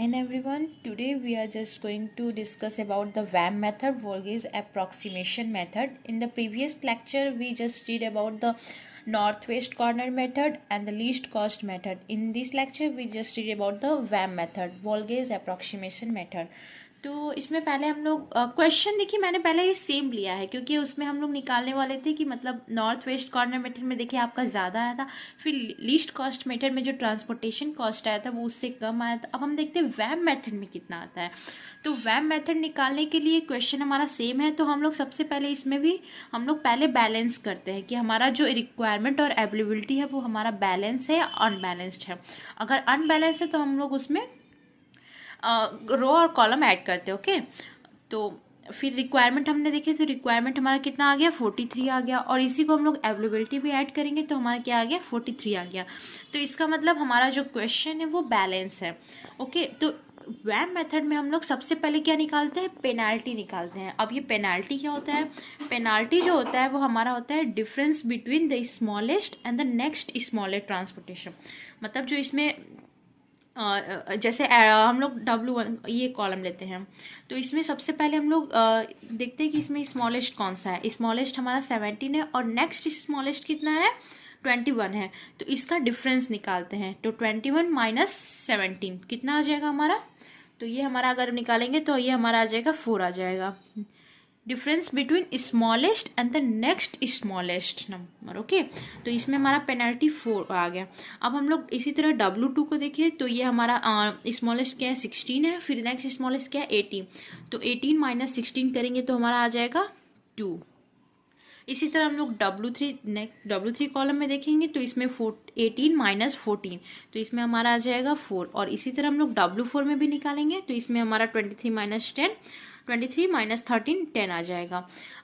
And everyone, today we are just going to discuss about the VAM method, Volgage approximation method. In the previous lecture, we just read about the northwest corner method and the least cost method. In this lecture, we just read about the VAM method, Volgage approximation method. तो इसमें पहले हम लोग question देखिए, मैंने पहले ये same लिया है क्योंकि उसमें हम लोग निकालने वाले थे कि मतलब नॉर्थ वेस्ट कॉर्नर मेथड में देखिए आपका ज़्यादा आया था, फिर लीस्ट कॉस्ट मेथड में जो ट्रांसपोर्टेशन कॉस्ट आया था वो उससे कम आया था। अब हम देखते हैं वैम मेथड में कितना आता है। तो वैम मेथड निकालने के लिए क्वेश्चन हमारा सेम है, तो हम लोग सबसे पहले इसमें भी हम लोग पहले बैलेंस करते हैं कि हमारा जो रिक्वायरमेंट और अवेलेबिलिटी है वो हमारा बैलेंस है या अनबैलेंस्ड है। अगर अनबैलेंस है तो हम लोग उसमें रो और कॉलम ऐड करते हैं। ओके, तो फिर रिक्वायरमेंट हमने देखे तो रिक्वायरमेंट हमारा कितना आ गया 43 आ गया, और इसी को हम लोग अवेलेबिलिटी भी ऐड करेंगे तो हमारा क्या आ गया 43 आ गया। तो इसका मतलब हमारा जो क्वेश्चन है वो बैलेंस है। ओके, तो वैम मेथड में हम लोग सबसे पहले क्या निकालते हैं, पेनाल्टी निकालते हैं। अब ये पेनाल्टी क्या होता है, पेनाल्टी जो होता है वो हमारा होता है difference between the smallest and the next smallest transportation. मतलब जो इसमें जैसे हम लोग W1 ये कॉलम लेते हैं, तो इसमें सबसे पहले हम लोग देखते हैं कि इसमें स्मॉलेस्ट कौन सा है। स्मॉलेस्ट हमारा 17 है और नेक्स्ट स्मॉलेस्ट कितना है 21 है, तो इसका डिफरेंस निकालते हैं। तो 21 माइनस 17 कितना आ जाएगा हमारा, तो ये हमारा अगर निकालेंगे तो ये हमारा आ जाएगा 4 आ जाएगा। Difference between smallest and the next smallest number. Okay, तो इसमें हमारा पेनल्टी 4 आ गया। अब हम लोग इसी तरह W2 को देखिए, तो ये हमारा स्मॉलेस्ट क्या है 16 है, फिर नेक्स्ट स्मॉलेस्ट क्या है 18, तो 18 माइनस 16 करेंगे तो हमारा आ जाएगा 2। इसी तरह हम लोग W3 कॉलम में देखेंगे तो इसमें 18 माइनस 14, तो इसमें हमारा आ जाएगा 4। और इसी तरह हम लोग W4 में भी निकालेंगे तो इसमें हमारा 23 माइनस 10, 23 माइनस 13 10 आ जाएगा।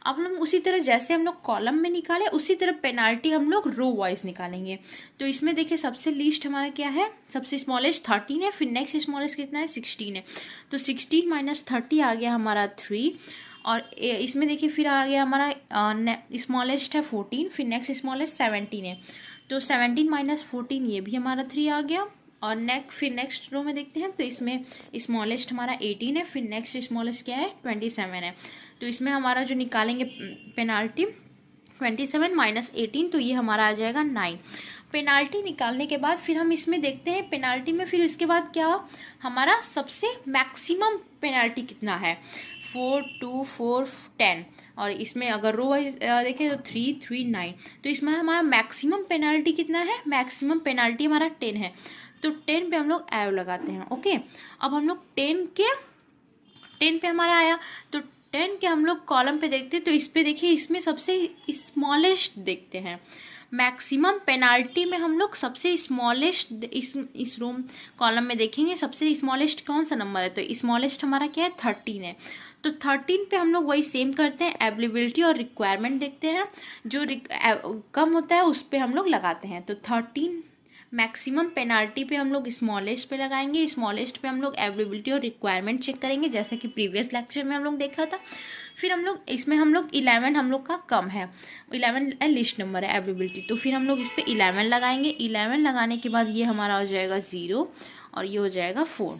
अब हम उसी तरह जैसे हम लोग कॉलम में निकाले उसी तरह पेनाल्टी हम लोग रो वाइज निकालेंगे। तो इसमें देखिए सबसे लीस्ट हमारा क्या है, सबसे स्मॉलेस्ट 13 है, फिर नेक्स्ट स्मॉलेस्ट कितना है 16 है, तो 16 माइनस 30 आ गया हमारा 3। और इसमें देखिए फिर आ गया हमारा स्मॉलेस्ट है 14, फिर नेक्स्ट स्मॉलेस्ट 17 है, तो 17 माइनस 14 ये भी हमारा 3 आ गया। और फिर नेक्स्ट रो में देखते हैं तो इसमें स्मॉलेस्ट हमारा 18 है, फिर नेक्स्ट स्मॉलेस्ट क्या है 27 है, तो इसमें हमारा जो निकालेंगे पेनाल्टी 27 माइनस 18, तो ये हमारा आ जाएगा 9। पेनाल्टी निकालने के बाद फिर हम इसमें देखते हैं पेनाल्टी में फिर इसके बाद क्या हमारा सबसे मैक्सिमम पेनाल्टी कितना है 4 2 4 10, और इसमें अगर रो वाइज देखें तो 3 3 9, तो इसमें हमारा मैक्सिमम पेनाल्टी कितना है, मैक्सिमम पेनाल्टी हमारा 10 है, तो 10 पे हम लोग एरो लगाते हैं। ओके, अब हम लोग 10 पे हमारा आया, तो 10 के हम लोग कॉलम पे देखते हैं तो इस पे देखिए इसमें सबसे स्मॉलेस्ट देखते हैं। मैक्सिमम पेनाल्टी में हम लोग सबसे स्मॉलेस्ट इस रूम कॉलम में देखेंगे सबसे स्मॉलेस्ट कौन सा नंबर है, तो स्मॉलेस्ट हमारा क्या है 13 है, तो 13 पे हम लोग वही सेम करते हैं, अवेलेबिलिटी और रिक्वायरमेंट देखते हैं, जो कम होता है उस पे हम लोग लगाते हैं। तो 13 मैक्सिमम पेनाल्टी पे हम लोग स्मॉलेस्ट पे लगाएंगे, स्मॉलेस्ट पे हम लोग अवेलेबिलिटी और रिक्वायरमेंट चेक करेंगे जैसे कि प्रीवियस लेक्चर में हम लोग देखा था। फिर हम लोग इसमें हम लोग 11 हम लोग का कम है, 11 लिस्ट नंबर है अवेलेबिलिटी, तो फिर हम लोग इस पे 11 लगाएंगे। 11 लगाने के बाद ये हमारा हो जाएगा 0 और ये हो जाएगा 4।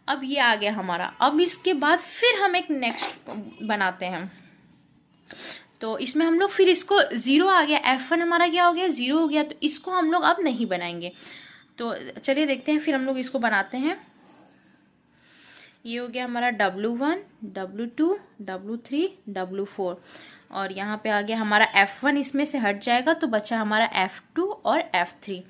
अब ये आ गया हमारा। अब इसके बाद फिर हम एक नेक्स्ट बनाते हैं, तो इसमें हम लोग फिर इसको 0 आ गया, F1 हमारा क्या हो गया 0 हो गया, तो इसको हम लोग अब नहीं बनाएंगे। तो चलिए देखते हैं फिर हम लोग इसको बनाते हैं। ये हो गया हमारा W1 W2 W3 W4, और यहाँ पे आ गया हमारा F1 इसमें से हट जाएगा तो बचा हमारा F2 और F3।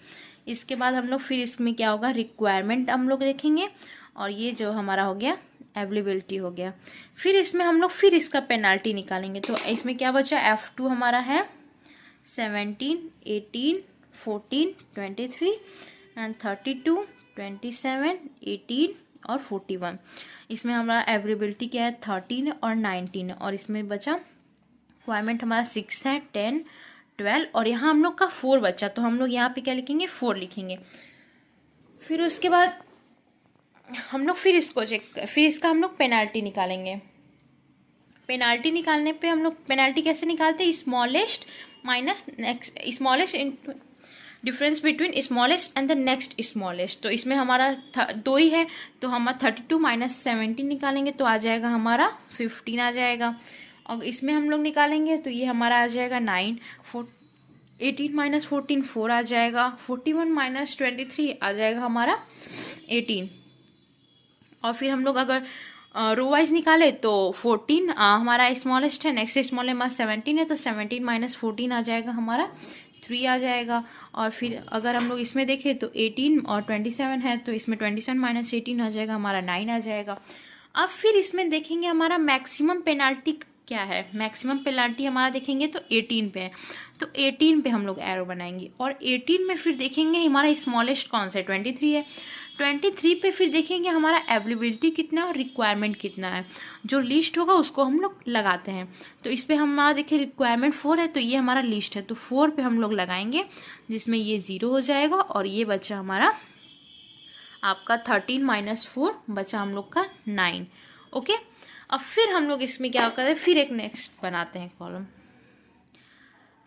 इसके बाद हम लोग फिर इसमें क्या होगा रिक्वायरमेंट हम लोग देखेंगे, और ये जो हमारा हो गया अवेलेबिलिटी हो गया। फिर इसमें हम लोग फिर इसका पेनाल्टी निकालेंगे, तो इसमें क्या बचा F2 हमारा है 17 18 14 23 एंड 32 27 18 और 41। इसमें हमारा अवेलेबिलिटी क्या है 13 और 19, और इसमें बचा रिक्वायरमेंट हमारा 6 है 10 12, और यहाँ हम लोग का 4 बचा, तो हम लोग यहाँ पे क्या लिखेंगे 4 लिखेंगे। फिर उसके बाद हम लोग फिर इसका हम लोग पेनाल्टी निकालेंगे। पेनाल्टी निकालने पे हम लोग पेनाल्टी कैसे निकालते हैं, smallest minus next smallest difference between smallest and the next smallest. तो इसमें हमारा 2 ही है, तो हम 32 माइनस 17 निकालेंगे तो आ जाएगा हमारा 15 आ जाएगा। और इसमें हम लोग निकालेंगे तो ये हमारा आ जाएगा 9, 18 माइनस 14 4 आ जाएगा, 41 माइनस 23 आ जाएगा हमारा 18। और फिर हम लोग अगर रो वाइज निकाले तो 14 हमारा स्मॉलेस्ट है, नेक्स्ट स्मॉल हमारा 17 है, तो 17 माइनस 14 आ जाएगा हमारा 3 आ जाएगा। और फिर अगर हम लोग इसमें देखें तो 18 और 27 है, तो इसमें 27 माइनस 18 आ जाएगा हमारा 9 आ जाएगा। अब फिर इसमें देखेंगे हमारा मैक्सिमम पेनाल्टी क्या है। मैक्सिमम पेनाल्टी हमारा देखेंगे तो 18 पे है, तो 18 पे हम लोग एरो बनाएंगे। और 18 में फिर देखेंगे हमारा स्मॉलेस्ट कौन सा है, 23 है। 23 पे फिर देखेंगे हमारा अवेलेबिलिटी कितना है और रिक्वायरमेंट कितना है। जो लिस्ट होगा उसको हम लोग लगाते हैं। तो इस पे हमारा देखिए रिक्वायरमेंट 4 है, तो ये हमारा लिस्ट है, तो 4 पे हम लोग लगाएंगे, जिसमें ये 0 हो जाएगा और ये बचा हमारा आपका 13 माइनस 4 बचा हम लोग का 9। ओके, अब फिर हम लोग इसमें क्या करें, फिर एक नेक्स्ट बनाते हैं कॉलम।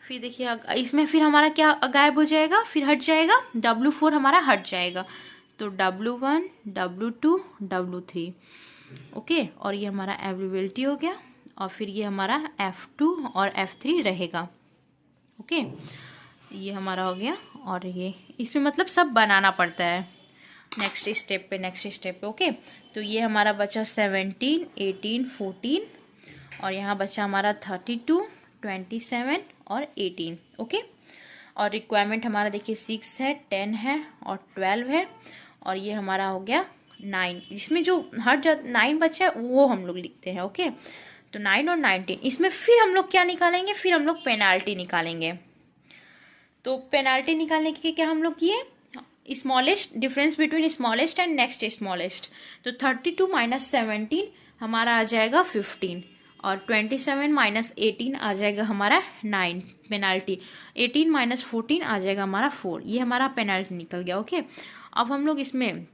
फिर देखिए इसमें फिर हमारा क्या गायब हो जाएगा, फिर हट जाएगा, W4 हमारा हट जाएगा, तो W1 W2 W3। ओके, और ये हमारा अवेलेबिलिटी हो गया। और फिर ये हमारा F2 और F3 रहेगा। ओके, ये हमारा हो गया। और ये इसमें मतलब सब बनाना पड़ता है नेक्स्ट स्टेप पे। ओके, तो ये हमारा बचा 17 18 14 और यहाँ बचा हमारा 32 27 और 18। ओके, और रिक्वायरमेंट हमारा देखिए 6 है, 10 है और 12 है। और ये हमारा हो गया 9, इसमें जो हर 9 बचा है वो हम लोग लिखते हैं। ओके, तो 9 और 19। इसमें फिर हम लोग क्या निकालेंगे, फिर हम लोग पेनाल्टी निकालेंगे। तो पेनाल्टी निकालने के क्या हम लोग किए, smallest difference between smallest and next smallest. तो 32 माइनस 17 हमारा आ जाएगा 15 और 27 माइनस 18 आ जाएगा हमारा 9 पेनाल्टी। 18 माइनस 14 आ जाएगा हमारा 4, ये हमारा पेनाल्टी निकल गया। ओके, अब हम लोग इसमें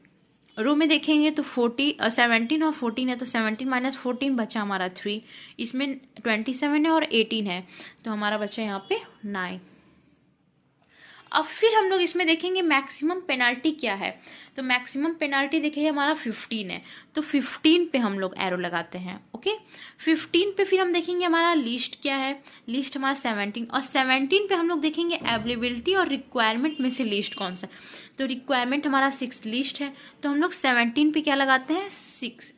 रो में देखेंगे तो 17 और 14 है, तो 17 माइनस 14 बचा हमारा 3। इसमें 27 है और 18 है, तो हमारा बचा यहाँ पे 9। अब फिर हम लोग इसमें देखेंगे मैक्सिमम पेनाल्टी क्या है। तो मैक्सिमम पेनाल्टी देखिए हमारा 15 है, तो 15 पे हम लोग एरो लगाते हैं। ओके, 15 पे फिर हम देखेंगे हमारा लिस्ट क्या है, लिस्ट हमारा 17 और 17 पे हम लोग देखेंगे अवेलेबिलिटी और रिक्वायरमेंट में से लिस्ट कौन सा। तो रिक्वायरमेंट हमारा 6 लिस्ट है, तो हम लोग 17 पे क्या लगाते हैं, 6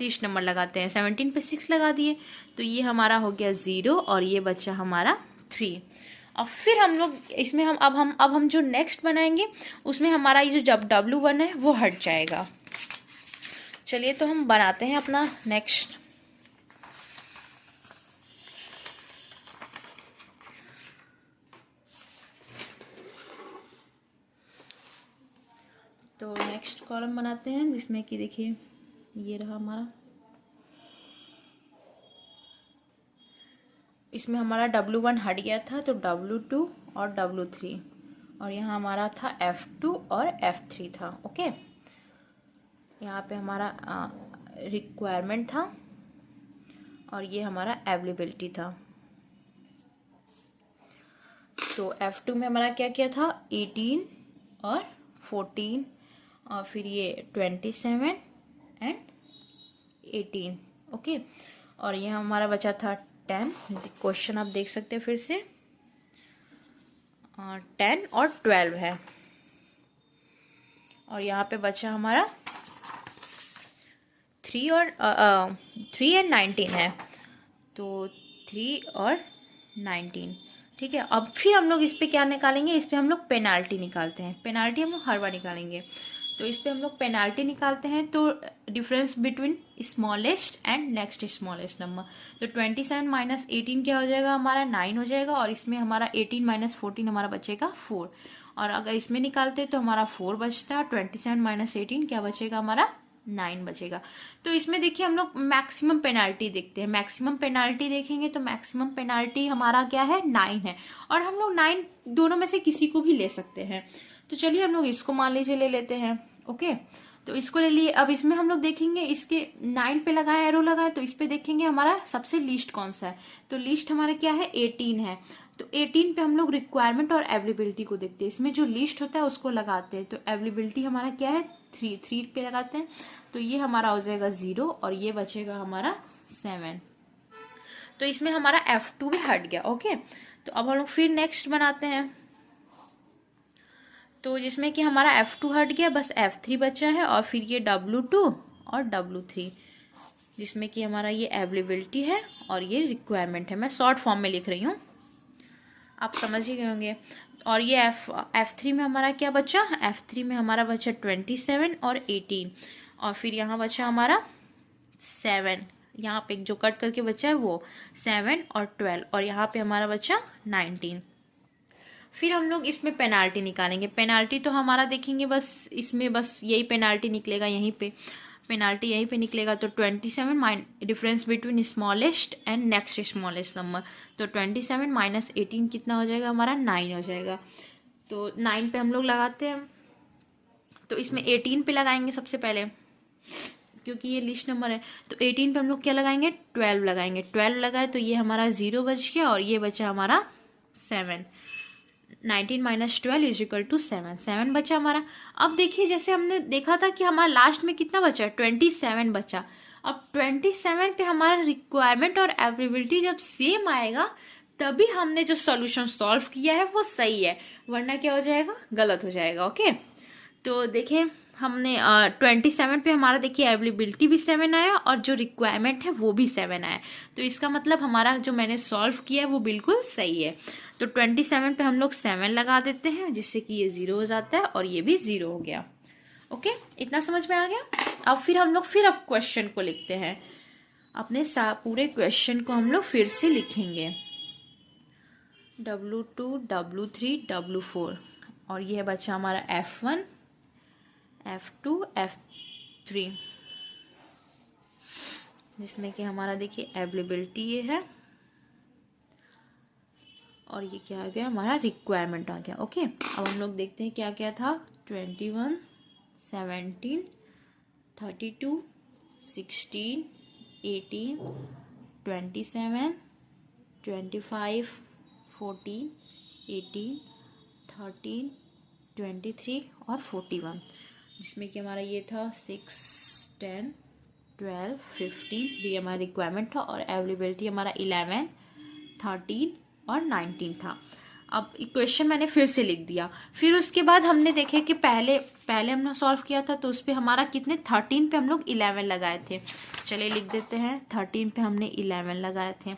लिस्ट नंबर लगाते हैं। 17 पे 6 लगा दिए, तो ये हमारा हो गया 0 और ये बचा हमारा 3। अब फिर हम लोग इसमें अब हम जो नेक्स्ट बनाएंगे उसमें हमारा ये जो जब W1 है वो हट जाएगा। चलिए तो हम बनाते हैं अपना नेक्स्ट। तो नेक्स्ट कॉलम बनाते हैं, जिसमें कि देखिए ये रहा हमारा, इसमें हमारा W1 हट गया था, तो W2 और W3 और यहाँ हमारा था F2 और F3 था। ओके, यहाँ पे हमारा रिक्वायरमेंट था और ये हमारा अवेलेबिलिटी था। तो F2 में हमारा क्या क्या था, 18 और 14 और फिर ये 27 एंड 18। ओके, और ये हमारा बचा था 10। क्वेश्चन आप देख सकते हैं फिर से, 10 और 12 है। और यहाँ पे बचा हमारा 3 एंड 19 है, तो 3 और 19। ठीक है, अब फिर हम लोग इस पे क्या निकालेंगे, इस पे हम लोग पेनाल्टी निकालते हैं। पेनाल्टी हम लोग हर बार निकालेंगे, तो इस पे हम लोग पेनाल्टी निकालते हैं। तो difference between smallest and next smallest number, तो 27 माइनस 18 क्या हो जाएगा हमारा 9 हो जाएगा। और इसमें हमारा 18 माइनस 14 हमारा बचेगा 4। और अगर इसमें निकालते तो हमारा 4 बचता है, 27 माइनस 18 क्या बचेगा हमारा 9 बचेगा। तो इसमें देखिए हम लोग मैक्सिमम पेनाल्टी देखते हैं। मैक्सिमम पेनाल्टी देखेंगे तो मैक्सिमम पेनाल्टी हमारा क्या है, 9 है। और हम लोग 9 दोनों में से किसी को भी ले सकते हैं। तो चलिए हम लोग इसको मान लीजिए ले लेते हैं। ओके, तो इसको ले लिए। अब इसमें हम लोग देखेंगे इसके 9 पे लगाए एरो लगाए, तो इस पे देखेंगे हमारा सबसे लिस्ट कौन सा है। तो लिस्ट हमारा क्या है, 18 है। तो 18 पे हम लोग रिक्वायरमेंट और अवेलेबिलिटी को देखते हैं, इसमें जो लिस्ट होता है उसको लगाते हैं। तो अवेलेबिलिटी हमारा क्या है, 3 पे लगाते हैं, तो ये हमारा हो जाएगा 0 और ये बचेगा हमारा 7। तो इसमें हमारा F2 भी हट गया। ओके, तो अब हम लोग फिर नेक्स्ट बनाते हैं, तो जिसमें कि हमारा F2 हट गया, बस F3 बचा है और फिर ये W2 और W3, जिसमें कि हमारा ये अवेलेबिलिटी है और ये रिक्वायरमेंट है। मैं शॉर्ट फॉर्म में लिख रही हूँ, आप समझ ही गए होंगे। और ये F3 में हमारा क्या बचा, F3 में हमारा बचा 27 और 18, और फिर यहाँ बचा हमारा 7, यहाँ पे जो कट करके बचा है वो 7 और 12, और यहाँ पे हमारा बचा 19। फिर हम लोग इसमें पेनाल्टी निकालेंगे। पेनाल्टी तो हमारा देखेंगे, बस इसमें बस यही पेनाल्टी निकलेगा, यहीं पे पेनाल्टी यहीं पे निकलेगा। तो 27 difference between smallest and next smallest number, तो 27 माइनस 18 कितना हो जाएगा हमारा, 9 हो जाएगा। तो 9 पे हम लोग लगाते हैं, तो इसमें 18 पे लगाएंगे सबसे पहले, क्योंकि ये लिस्ट नंबर है। तो 18 पे हम लोग क्या लगाएंगे, 12 लगाएंगे। 12 लगाए तो ये हमारा 0 बच गया और ये बचा हमारा 7। 19 माइनस 12 इज इक्वल टू 7, 7 बचा हमारा। अब देखिए, जैसे हमने देखा था कि हमारा लास्ट में कितना बचा, 27 बचा। अब 27 पे हमारा रिक्वायरमेंट और अवेलेबिलिटी जब सेम आएगा तभी हमने जो सॉल्यूशन सॉल्व किया है वो सही है, वरना क्या हो जाएगा, गलत हो जाएगा। ओके, तो देखिए हमने 27 पे हमारा देखिए अवेलेबिलिटी भी 7 आया और जो रिक्वायरमेंट है वो भी 7 आया। तो इसका मतलब हमारा जो मैंने सॉल्व किया है वो बिल्कुल सही है। तो 27 पे हम लोग 7 लगा देते हैं, जिससे कि ये 0 हो जाता है और ये भी 0 हो गया। ओके, इतना समझ में आ गया। अब फिर हम लोग अब क्वेश्चन को लिखते हैं, अपने पूरे क्वेश्चन को हम लोग फिर से लिखेंगे, W2 W3 W4, और ये बचा हमारा F1 F2 F3, जिसमें कि हमारा देखिए अवेलेबिलिटी ये है और ये क्या आ गया, हमारा रिक्वायरमेंट आ गया। ओके, अब हम लोग देखते हैं क्या क्या था, 21 17 32 16 18 27 25 14 18 13 23 और 41, जिसमें कि हमारा ये था 6 10 12 15, ये हमारा रिक्वायरमेंट था, और अवेलेबिलिटी हमारा 11 13 और 19 था। अब इक्वेशन मैंने फिर से लिख दिया। फिर उसके बाद हमने देखे कि पहले हमने सॉल्व किया था तो उस पर हमारा कितने, 13 पे हम लोग 11 लगाए थे। चलिए लिख देते हैं, 13 पे हमने 11 लगाए थे।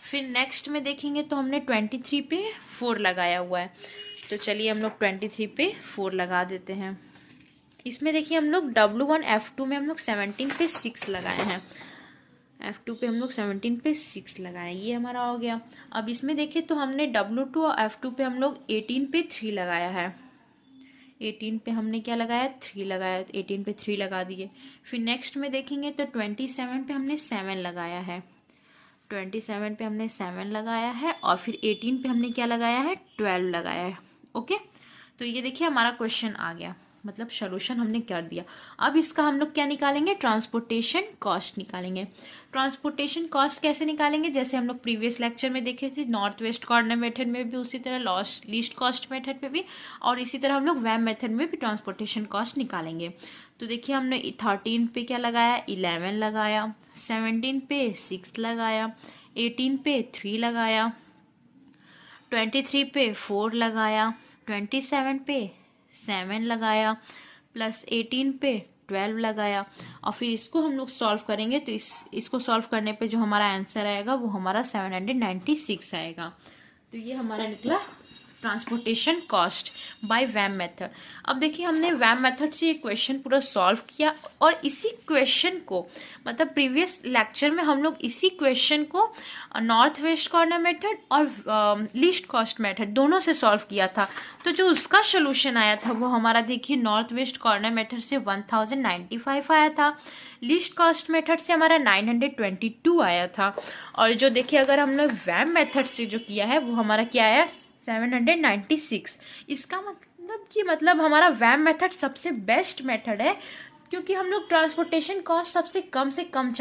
फिर नेक्स्ट में देखेंगे तो हमने 23 पे 4 लगाया हुआ है, तो चलिए हम लोग 23 पे 4 लगा देते हैं। इसमें देखिए हम लोग W1 F2 में हम लोग 17 पे 6 लगाए हैं, F2 पे हम लोग 17 पे 6 लगाए, ये हमारा हो गया। अब इसमें देखिए तो हमने W2 और F2 पे हम लोग 18 पे 3 लगाया है, 18 पे हमने क्या लगाया, 3 लगाया, 18 पे 3 लगा दिए। फिर नेक्स्ट में देखेंगे तो 27 पे हमने 7 लगाया है, 27 पे हमने 7 लगाया है, और फिर 18 पे हमने क्या लगाया है, 12 लगाया है। ओके, तो ये देखिए हमारा क्वेश्चन आ गया, मतलब सोल्यूशन हमने कर दिया। अब इसका हम लोग क्या निकालेंगे, ट्रांसपोर्टेशन कॉस्ट निकालेंगे। ट्रांसपोर्टेशन कॉस्ट कैसे निकालेंगे, जैसे हम लोग प्रीवियस लेक्चर में देखे थे, नॉर्थ वेस्ट कॉर्नर मेथड में भी उसी तरह, लीस्ट कॉस्ट मेथड पे भी, और इसी तरह हम लोग वैम मेथड में भी ट्रांसपोर्टेशन कॉस्ट निकालेंगे। तो देखिए हमने 13 पे क्या लगाया, 11 लगाया, 17 पे 6 लगाया, 18 पे 3 लगाया, 23 पे 4 लगाया, 27 पे 7 लगाया, प्लस 18 पे 12 लगाया, और फिर इसको हम लोग सॉल्व करेंगे। तो इसको सॉल्व करने पे जो हमारा आंसर आएगा वो हमारा 796 आएगा। तो ये हमारा निकला ट्रांसपोर्टेशन कॉस्ट बाय वैम मेथड। अब देखिए हमने वैम मेथड से ये क्वेश्चन पूरा सॉल्व किया, और इसी क्वेश्चन को, मतलब प्रीवियस लेक्चर में हम लोग इसी क्वेश्चन को नॉर्थ वेस्ट कॉर्नर मेथड और लीस्ट कॉस्ट मेथड दोनों से सॉल्व किया था। तो जो उसका सोल्यूशन आया था वो हमारा देखिए नॉर्थ वेस्ट कॉर्नर मेथड से 1095 आया था, लीस्ट कॉस्ट मेथड से हमारा 922 आया था, और जो देखिए अगर हमने वैम मेथड से जो किया है वो हमारा क्या आया, 796। इसका मतलब हमारा वैम मेथड सबसे बेस्ट मेथड है, क्योंकि हम लोग ट्रांसपोर्टेशन कॉस्ट सबसे कम से कम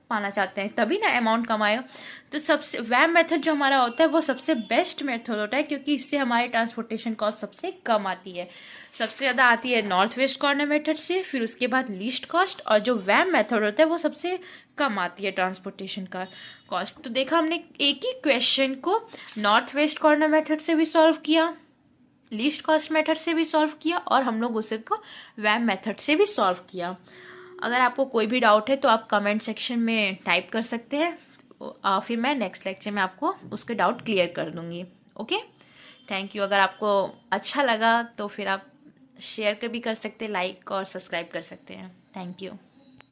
पाना चाहते हैं, तभी ना अमाउंट कम आएगा। तो सबसे वैम मेथड जो हमारा होता है वो सबसे बेस्ट मेथड होता है, क्योंकि इससे हमारी ट्रांसपोर्टेशन कॉस्ट सबसे कम आती है। सबसे ज़्यादा आती है नॉर्थ वेस्ट कॉर्नर मेथड से, फिर उसके बाद लीस्ट कॉस्ट, और जो वैम मेथड होता है वो सबसे कम आती है ट्रांसपोर्टेशन का कॉस्ट। तो देखा हमने एक ही क्वेश्चन को नॉर्थ वेस्ट कॉर्नर मेथड से भी सॉल्व किया, लीस्ट कॉस्ट मेथड से भी सॉल्व किया, और हम लोग उसे को वैम मेथड से भी सॉल्व किया। अगर आपको कोई भी डाउट है तो आप कमेंट सेक्शन में टाइप कर सकते हैं, फिर मैं नेक्स्ट लेक्चर में आपको उसके डाउट क्लियर कर दूंगी। Okay, thank you. अगर आपको अच्छा लगा तो फिर आप शेयर कर भी कर सकते हैं, लाइक और सब्सक्राइब कर सकते हैं। Thank you.